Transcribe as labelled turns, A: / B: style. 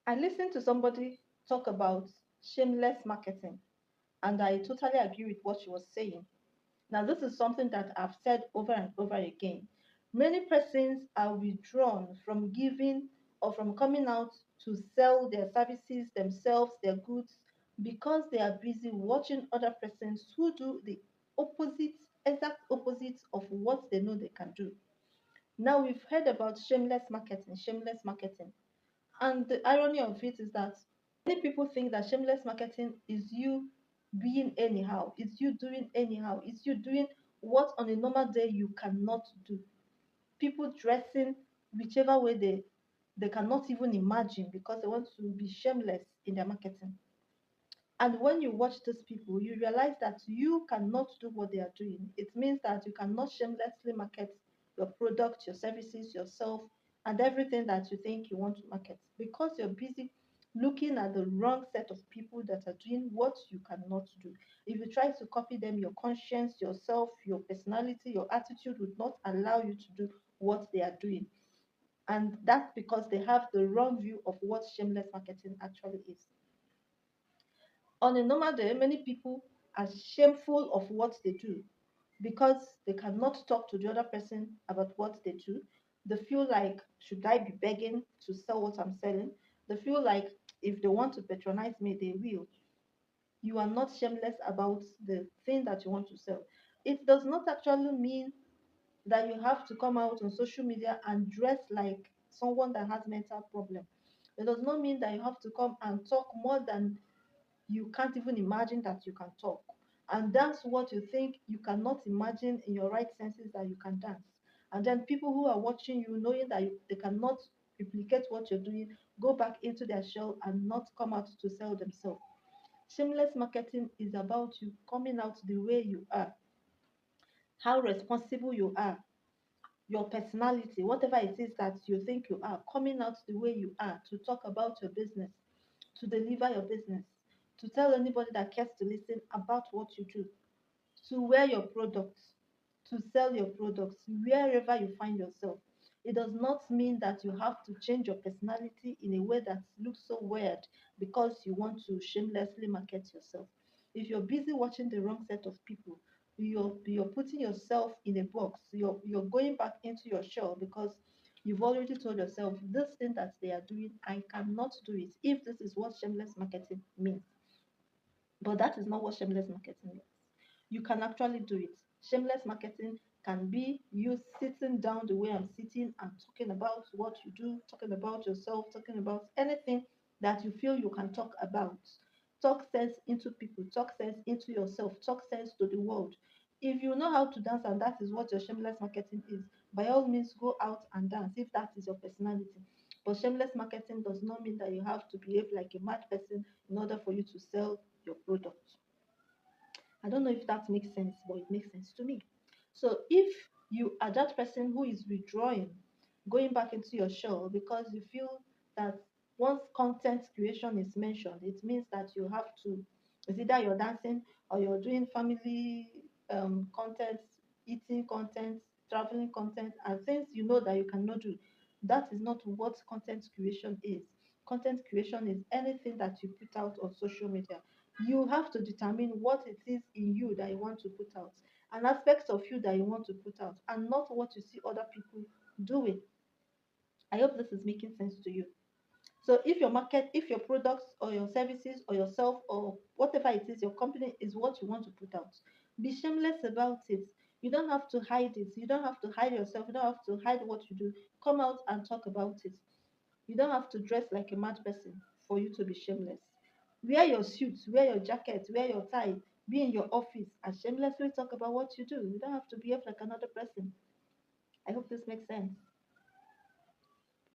A: I listened to somebody talk about shameless marketing, and I totally agree with what she was saying. Now, this is something that I've said over and over again. Many persons are withdrawn from giving or from coming out to sell their services, themselves, their goods, because they are busy watching other persons who do the opposite, exact opposite of what they know they can do. Now, we've heard about shameless marketing, shameless marketing. And the irony of it is that many people think that shameless marketing is you being anyhow, it's you doing anyhow, it's you doing what on a normal day you cannot do. People dressing whichever way they cannot even imagine because they want to be shameless in their marketing. And when you watch these people, you realize that you cannot do what they are doing. It means that you cannot shamelessly market your product, your services, yourself, and everything that you think you want to market because you're busy looking at the wrong set of people that are doing what you cannot do. If you try to copy them, your conscience, yourself, your personality, your attitude would not allow you to do what they are doing. And that's because they have the wrong view of what shameless marketing actually is. On a normal day, many people are shameful of what they do because they cannot talk to the other person about what they do. They feel like, should I be begging to sell what I'm selling? They feel like if they want to patronize me, they will. You are not shameless about the thing that you want to sell. It does not actually mean that you have to come out on social media and dress like someone that has mental problem. It does not mean that you have to come and talk more than you can't even imagine that you can talk. And dance what you think you cannot imagine in your right senses that you can dance. And then people who are watching you, knowing that they cannot replicate what you're doing, go back into their shell and not come out to sell themselves. Shameless marketing is about you coming out the way you are, how responsible you are, your personality, whatever it is that you think you are, coming out the way you are to talk about your business, to deliver your business, to tell anybody that cares to listen about what you do, to wear your products, to sell your products wherever you find yourself. It does not mean that you have to change your personality in a way that looks so weird because you want to shamelessly market yourself. If you're busy watching the wrong set of people, you're putting yourself in a box. You're going back into your shell because you've already told yourself this thing that they are doing, I cannot do it if this is what shameless marketing means. But that is not what shameless marketing means. You can actually do it. Shameless marketing can be you sitting down the way I'm sitting and talking about what you do, talking about yourself, talking about anything that you feel you can talk about. Talk sense into people, talk sense into yourself, talk sense to the world. If you know how to dance and that is what your shameless marketing is, by all means go out and dance if that is your personality. But shameless marketing does not mean that you have to behave like a mad person in order for you to sell your product. I don't know if that makes sense, but it makes sense to me. So if you are that person who is withdrawing, going back into your shell because you feel that once content creation is mentioned, it means that you have to, it's either you're dancing or you're doing family content, eating content, traveling content, and things you know that you cannot do. That is not what content creation is. Content creation is anything that you put out on social media. You have to determine what it is in you that you want to put out, an aspect of you that you want to put out, and not what you see other people doing. I hope this is making sense to you. So if your market, if your products or your services or yourself or whatever it is, your company is what you want to put out, be shameless about it. You don't have to hide it. You don't have to hide yourself. You don't have to hide what you do. Come out and talk about it. You don't have to dress like a mad person for you to be shameless. Wear your suit, wear your jacket, wear your tie, be in your office and shamelessly talk about what you do. You don't have to behave like another person. I hope this makes sense.